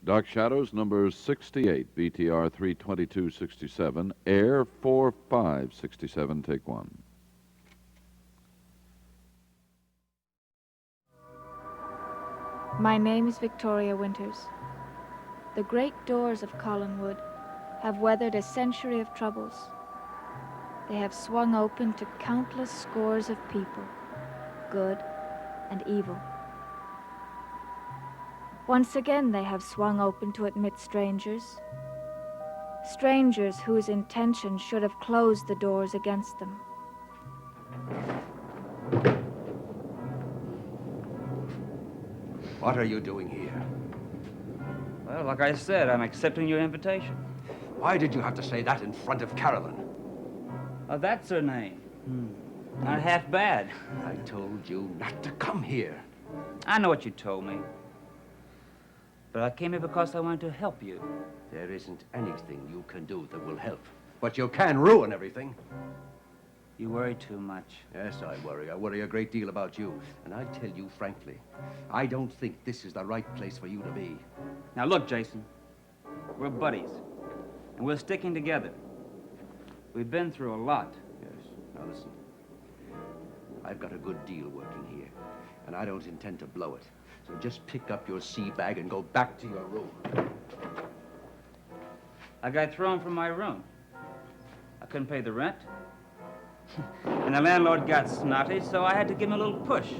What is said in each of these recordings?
Dark Shadows, number 68, BTR 32267, Air 4567, take one. My name is Victoria Winters. The great doors of Collinwood have weathered a century of troubles. They have swung open to countless scores of people, good and evil. Once again they have swung open to admit strangers, strangers whose intention should have closed the doors against them. What are you doing here? Well, like I said, I'm accepting your invitation. Why did you have to say that in front of Carolyn? Oh, that's her name. Not half bad. I told you not to come here. I know what you told me. But I came here because I wanted to help you. There isn't anything you can do that will help. But you can ruin everything. You worry too much. Yes, I worry. I worry a great deal about you. And I tell you frankly, I don't think this is the right place for you to be. Now look, Jason, we're buddies, and we're sticking together. We've been through a lot. Yes, now listen. I've got a good deal working here, and I don't intend to blow it. So just pick up your sea bag and go back to your room. I got thrown from my room. I couldn't pay the rent. And the landlord got snotty, so I had to give him a little push.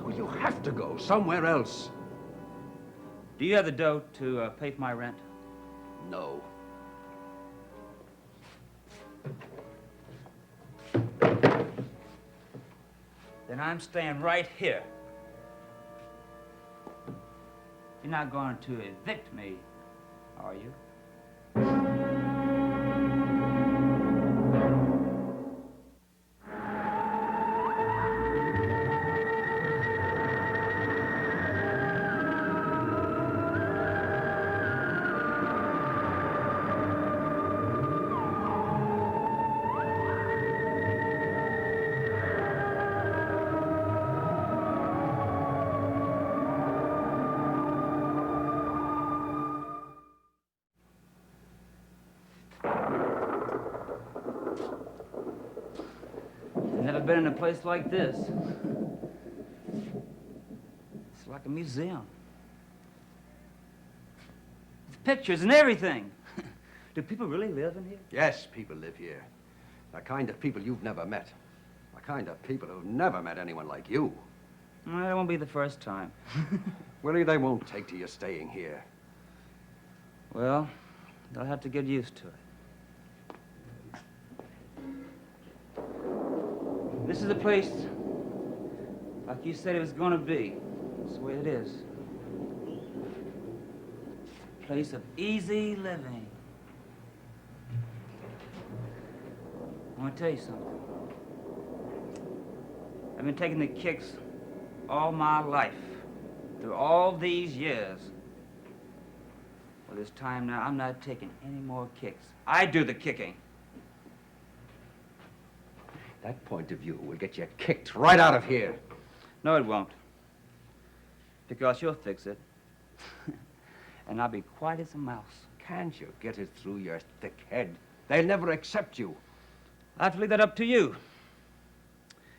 Well, you have to go somewhere else. Do you have the dough to pay for my rent? No. Then I'm staying right here. You're not going to evict me, are you? I've never been in a place like this. It's like a museum. It's pictures and everything. Do people really live in here? Yes, people live here. The kind of people you've never met. The kind of people who've never met anyone like you. Well, it won't be the first time. Willie, they won't take to you staying here. Well, they'll have to get used to it. This is the place, like you said it was going to be. That's the way it is. A place of easy living. I want to tell you something. I've been taking the kicks all my life, through all these years. Well, this time now, I'm not taking any more kicks. I do the kicking. That point of view will get you kicked right out of here. No, it won't. Because you'll fix it. And I'll be quiet as a mouse. Can't you get it through your thick head? They'll never accept you. I have to leave that up to you.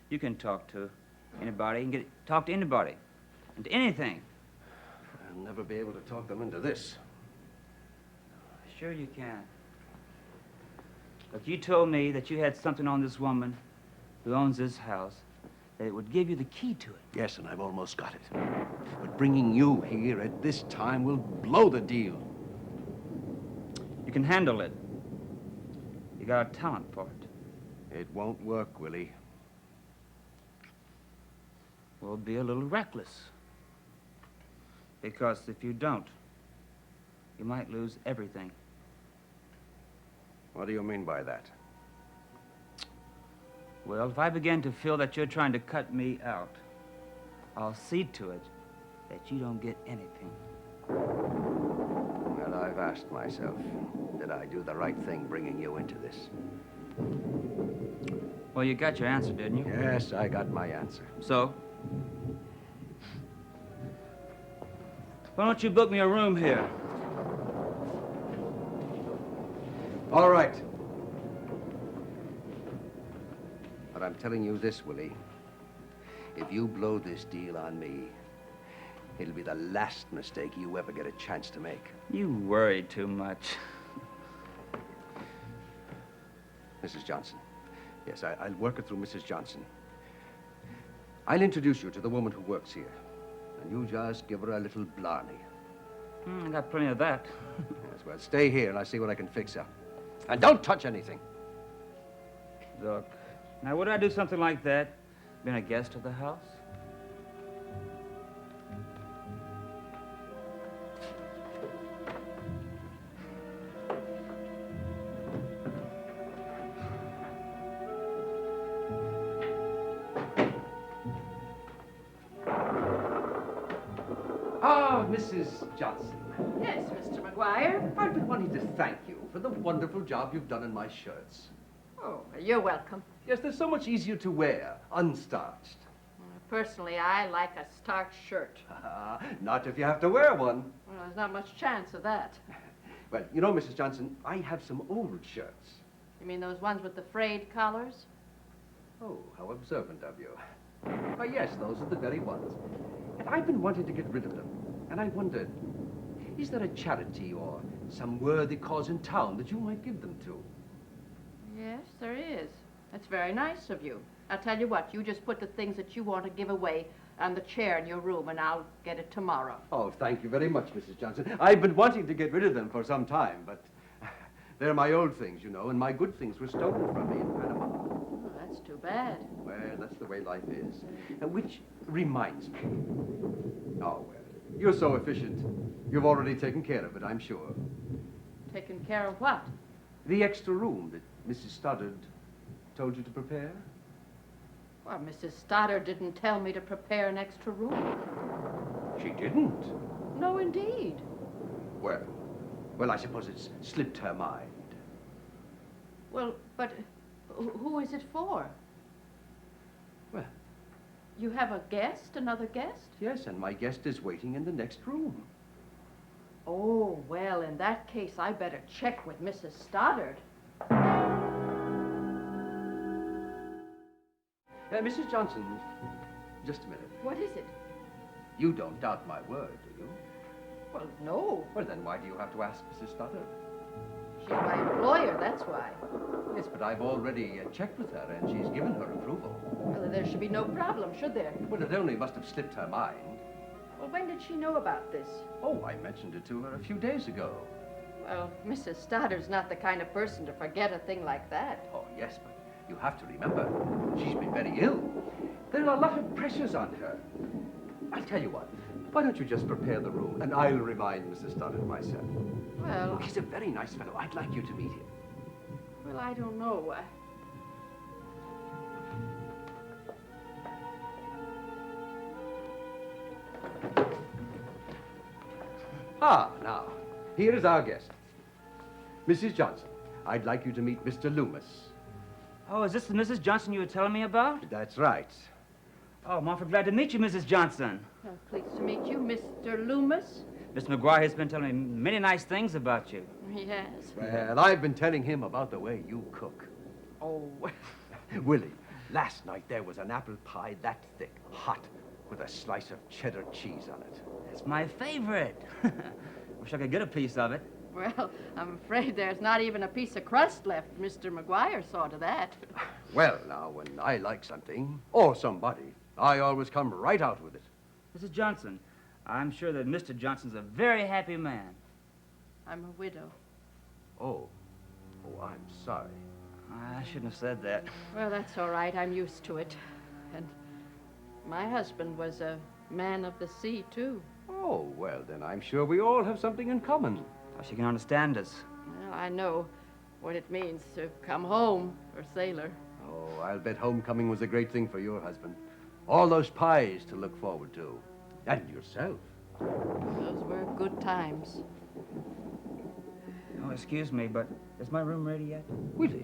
You can talk to anybody. You can talk to anybody. And to anything. I'll never be able to talk them into this. Sure you can. Look, you told me that you had something on this woman who owns this house, that it would give you the key to it. Yes, and I've almost got it. But bringing you here at this time will blow the deal. You can handle it. You got a talent for it. It won't work, Willie. We'll be a little reckless. Because if you don't, you might lose everything. What do you mean by that? Well, if I begin to feel that you're trying to cut me out, I'll see to it that you don't get anything. Well, I've asked myself, did I do the right thing bringing you into this? Well, you got your answer, didn't you? Yes, I got my answer. So? Why don't you book me a room here? All right. But I'm telling you this, Willie. If you blow this deal on me, it'll be the last mistake you ever get a chance to make. You worry too much. Mrs. Johnson. Yes, I'll work it through Mrs. Johnson. I'll introduce you to the woman who works here. And you just give her a little blarney. I got plenty of that. Yes, well, stay here and I'll see what I can fix up. And don't touch anything. Look, now would I do something like that? Been a guest of the house? Ah, Mrs. Johnson. Yes, Mr. McGuire. I've been wanting to thank you for the wonderful job you've done in my shirts. Oh, you're welcome. Yes, they're so much easier to wear, unstarched. Personally, I like a starched shirt. Not if you have to wear one. Well, there's not much chance of that. Well, you know, Mrs. Johnson, I have some old shirts. You mean those ones with the frayed collars? Oh, how observant of you. Why, yes, those are the very ones. And I've been wanting to get rid of them. And I wondered, is there a charity or some worthy cause in town that you might give them to? Yes, there is. That's very nice of you. I'll tell you what, you just put the things that you want to give away on the chair in your room, and I'll get it tomorrow. Oh, thank you very much, Mrs. Johnson. I've been wanting to get rid of them for some time, but they're my old things, you know, and my good things were stolen from me in Panama. Oh, that's too bad. Well, that's the way life is. Which reminds me. Oh, well, you're so efficient. You've already taken care of it, I'm sure. Taking care of what? The extra room that Mrs. Stoddard told you to prepare? Well, Mrs. Stoddard didn't tell me to prepare an extra room. She didn't. No, indeed. Well, I suppose it's slipped her mind. Well, but who is it for? Well, You have a guest, another guest? yes, and my guest is waiting in the next room. Oh, well, in that case, I better check with Mrs. Stoddard. Mrs. Johnson, just a minute. What is it? You don't doubt my word, do you? Well, no. Well, then why do you have to ask Mrs. Stoddard? She's my employer, that's why. Yes, but I've already checked with her, and she's given her approval. Well, there should be no problem, should there? Well, it only must have slipped her mind. Well, when did she know about this? Oh, I mentioned it to her a few days ago. Well, Mrs. Stoddard's not the kind of person to forget a thing like that. Oh, yes, but you have to remember, she's been very ill. There are a lot of pressures on her. I'll tell you what, why don't you just prepare the room, and I'll remind Mrs. Stoddard myself. Well, Look, he's a very nice fellow. I'd like you to meet him. well, I don't know. Ah, now, here is our guest. Mrs. Johnson, I'd like you to meet Mr. Loomis. Oh, is this the Mrs. Johnson you were telling me about? That's right. Oh, I'm awfully glad to meet you, Mrs. Johnson. Pleased to meet you, Mr. Loomis. Mr. McGuire has been telling me many nice things about you. Yes. Well, I've been telling him about the way you cook. Oh, Willie, last night there was an apple pie that thick, hot, with a slice of cheddar cheese on it. It's my favorite. Wish I could get a piece of it. well, I'm afraid there's not even a piece of crust left. Mr. McGuire saw to that. Well, now, when I like something, or somebody, I always come right out with it. Mrs. Johnson, I'm sure that Mr. Johnson's a very happy man. I'm a widow. Oh, I'm sorry. I shouldn't have said that. Well, that's all right. I'm used to it. And my husband was a man of the sea, too. Oh, well, then I'm sure we all have something in common. Oh, she can understand us. Well, I know what it means to come home for sailor. Oh, I'll bet homecoming was a great thing for your husband. All those pies to look forward to. And yourself. Those were good times. Oh, excuse me, but is my room ready yet? Willie,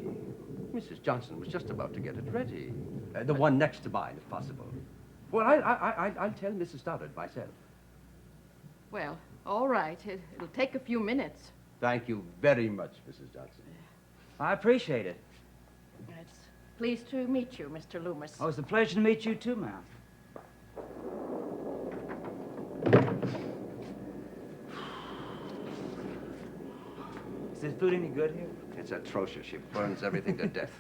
Mrs. Johnson was just about to get it ready. The one next to mine, if possible. Well, I'll tell Mrs. Stoddard myself. Well, All right. It'll take a few minutes. Thank you very much, Mrs. Johnson. I appreciate it. It's pleased to meet you, Mr. Loomis. Oh, it's a pleasure to meet you too, ma'am. Is this food any good here? It's atrocious. She burns everything to death.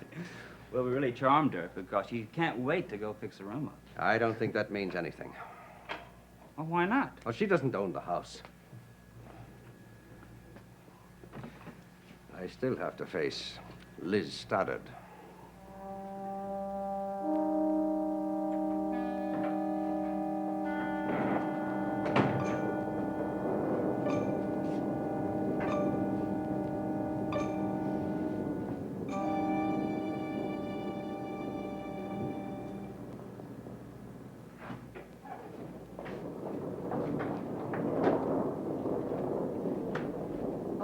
Well, we really charmed her because she can't wait to go fix the room up. I don't think that means anything. Well, why not? Well, she doesn't own the house. I still have to face Liz Stoddard.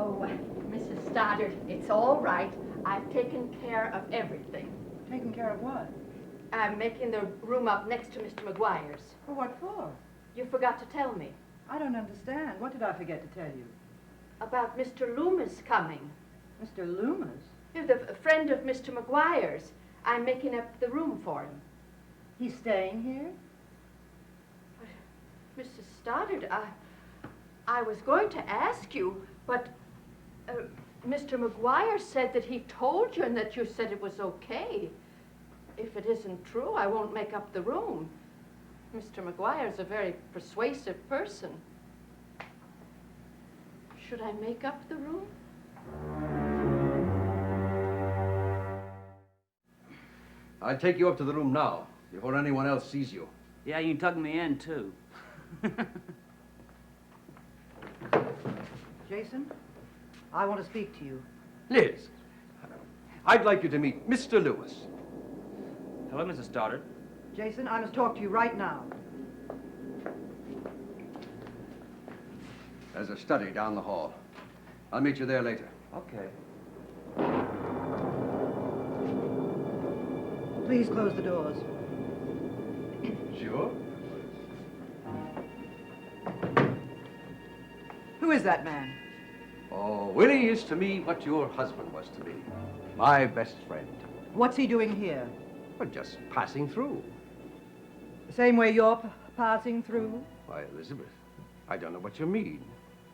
Oh, Mrs. Stoddard, it's all right. I've taken care of everything. Taking care of what? I'm making the room up next to Mr. McGuire's. For what for? You forgot to tell me I don't understand. What did I forget to tell you? about Mr. Loomis coming. Mr. Loomis? You're the friend of Mr. McGuire's. I'm making up the room for him. He's staying here? Mrs. Stoddard, I was going to ask you, but Mr. McGuire said that he told you and that you said it was okay. If it isn't true, I won't make up the room. Mr. McGuire's a very persuasive person. Should I make up the room? I'll take you up to the room now, before anyone else sees you. Yeah, you can tuck me in, too. Jason, I want to speak to you. Liz, I'd like you to meet Mr. Lewis. Hello, Mrs. Stoddard. Jason, I must talk to you right now. There's a study down the hall. I'll meet you there later. Okay. Please close the doors. Sure. Who is that man? Oh, Willie is to me what your husband was to me. My best friend. What's he doing here? Well, just passing through. The same way you're passing through? Why, Elizabeth, I don't know what you mean.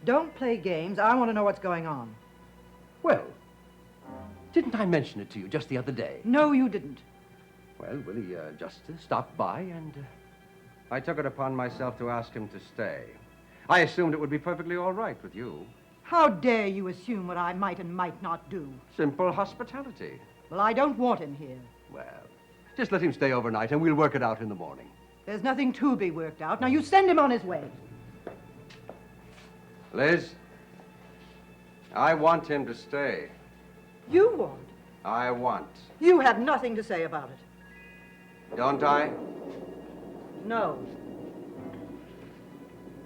Don't play games. I want to know what's going on. Well, didn't I mention it to you just the other day? No, you didn't. Well, Willie just stopped by, and I took it upon myself to ask him to stay. I assumed it would be perfectly all right with you. How dare you assume what I might and might not do? Simple hospitality. Well, I don't want him here. Well, just let him stay overnight, and we'll work it out in the morning. There's nothing to be worked out. Now, you send him on his way. Liz, I want him to stay. You want. I want. You have nothing to say about it. Don't I? No.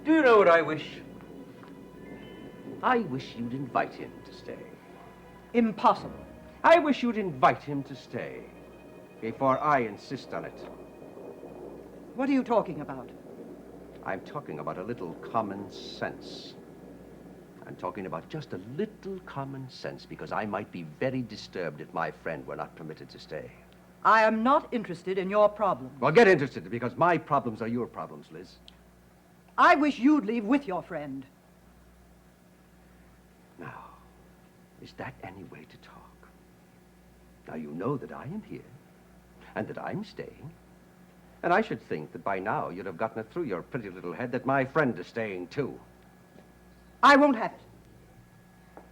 Do you know what I wish? I wish you'd invite him to stay. Impossible. I wish you'd invite him to stay before I insist on it. What are you talking about? I'm talking about a little common sense. I'm talking about just a little common sense because I might be very disturbed if my friend were not permitted to stay. I am not interested in your problem. Well, get interested because my problems are your problems, Liz. I wish you'd leave with your friend. Now, is that any way to talk? Now, you know that I am here and that I'm staying. And I should think that by now you'd have gotten it through your pretty little head that my friend is staying too. I won't have it.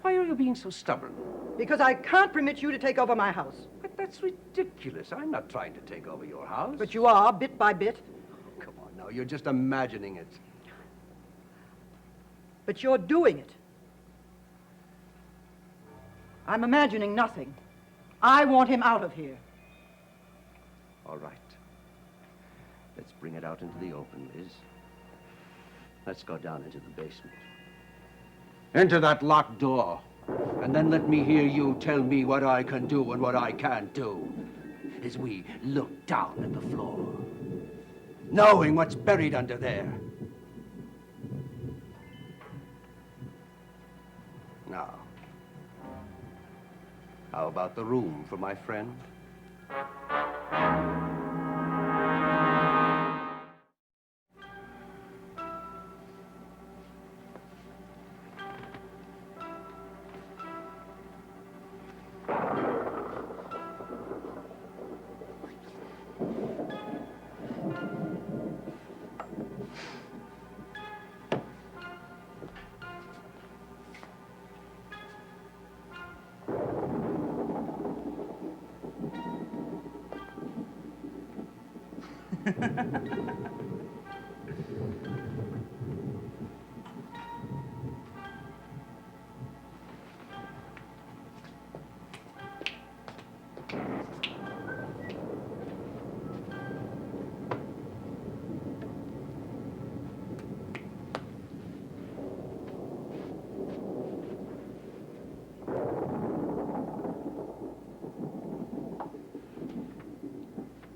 Why are you being so stubborn? Because I can't permit you to take over my house. But that's ridiculous. I'm not trying to take over your house. But you are, bit by bit. Come on now, you're just imagining it. But you're doing it. I'm imagining nothing. I want him out of here. All right. Let's bring it out into the open, Liz. Let's go down into the basement. Into that locked door. And then let me hear you tell me what I can do and what I can't do. As we look down at the floor. Knowing what's buried under there. How about the room for my friend?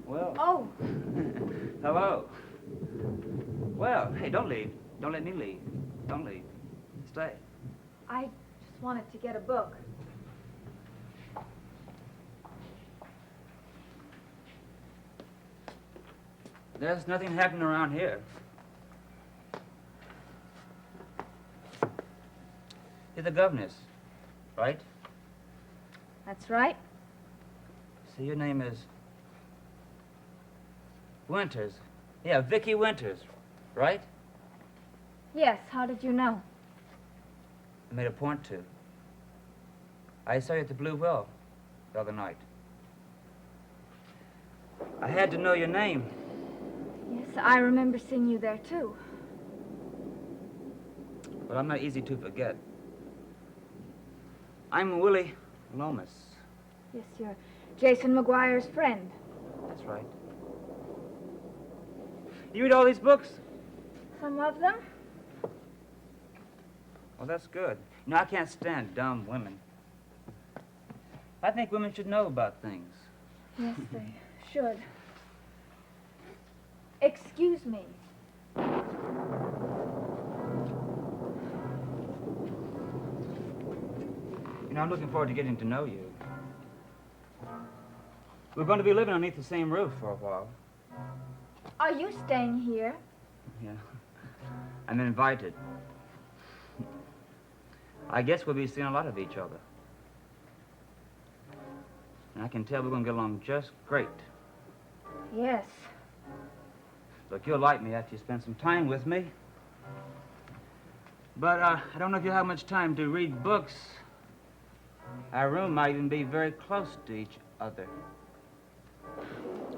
Well, Oh, hello. Well, hey, don't leave. Don't let me leave. Don't leave. Stay. I just wanted to get a book. There's nothing happening around here. You're the governess, right? That's right. So your name is Winters. Yeah, Vicky Winters, right? Yes, how did you know? I made a point to. I saw you at the Blue Well the other night. I had to know your name. Yes, I remember seeing you there, too. But I'm not easy to forget. I'm Willie Lomas. Yes, you're Jason McGuire's friend. That's right. You read all these books? Some of them? Well, that's good. You know, I can't stand dumb women. I think women should know about things. Yes, they should. Excuse me. You know, I'm looking forward to getting to know you. We're going to be living underneath the same roof for a while. Are you staying here? Yeah. I'm invited. I guess we'll be seeing a lot of each other. And I can tell we're going to get along just great. Yes. Look, you'll like me after you spend some time with me. But I don't know if you'll have much time to read books. Our room might even be very close to each other.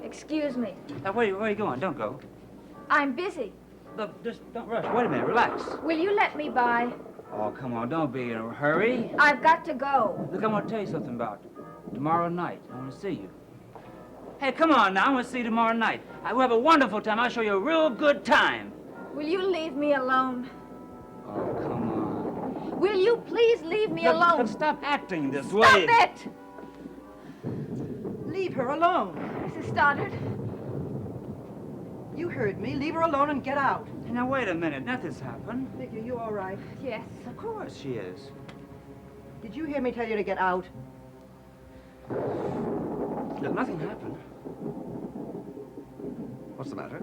Excuse me. Now, where are you going? Don't go. I'm busy. Look, just don't rush. Wait a minute. Relax. Will you let me by? Oh, come on. Don't be in a hurry. I've got to go. Look, I want to tell you something about tomorrow night. I want to see you. Hey, come on now. I want to see you tomorrow night. We'll have a wonderful time. I'll show you a real good time. Will you leave me alone? Oh, come on. Will you please leave me alone? Look, stop acting this Stop way. it! Leave her alone. Mrs. Stoddard. You heard me. Leave her alone and get out. Now, wait a minute. Nothing's happened. Vicky, you all right? Yes. Of course she is. Did you hear me tell you to get out? Look, nothing happened. What's the matter?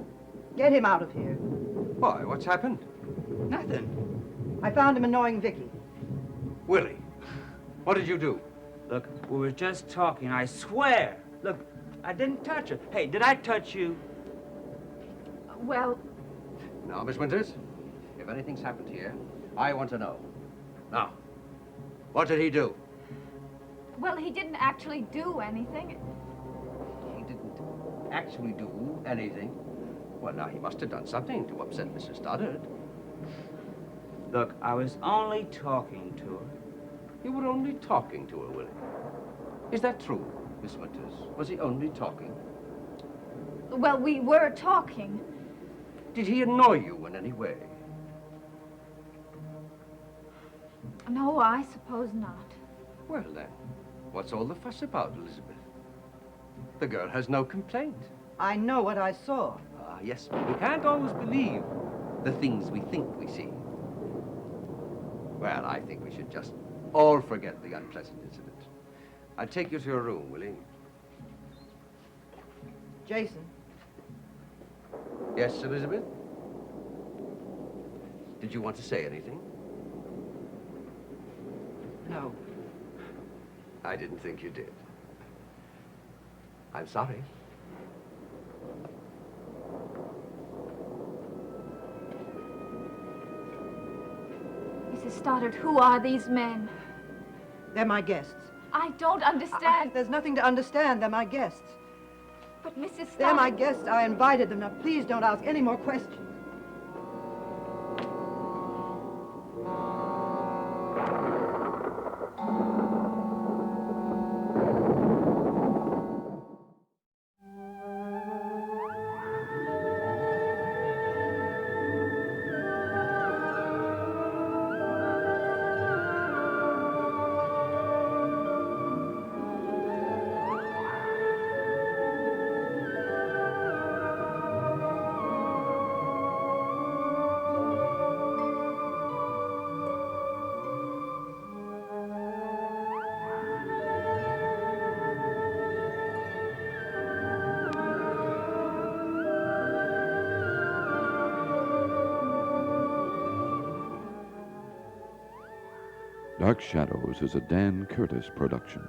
Get him out of here. Why, what's happened? Nothing. I found him annoying Vicky. Willie, what did you do? Look, we were just talking. I swear. Look, I didn't touch her. Hey, did I touch you? Well, Now, Miss Winters, if anything's happened here, I want to know. Now, what did he do? well, he didn't actually do anything. He didn't actually do anything. Well, now, he must have done something to upset Mrs. Stoddard. Look, I was only talking to her. You were only talking to her, Willie. Is that true, Miss Winters? Was he only talking? Well, we were talking. Did he annoy you in any way? No, I suppose not. Well, then, what's all the fuss about, Elizabeth? The girl has no complaint. I know what I saw. Ah, yes, but we can't always believe the things we think we see. Well, I think we should just all forget the unpleasant incident. I'll take you to your room, will he? Jason, Yes, Elizabeth? Did you want to say anything? no. I didn't think you did. I'm sorry. Mrs. Stoddard, who are these men? They're my guests. I don't understand. There's nothing to understand. They're my guests. But Mrs. Stoddard... They're my guests. I invited them. Now, please don't ask any more questions. Dark Shadows is a Dan Curtis production.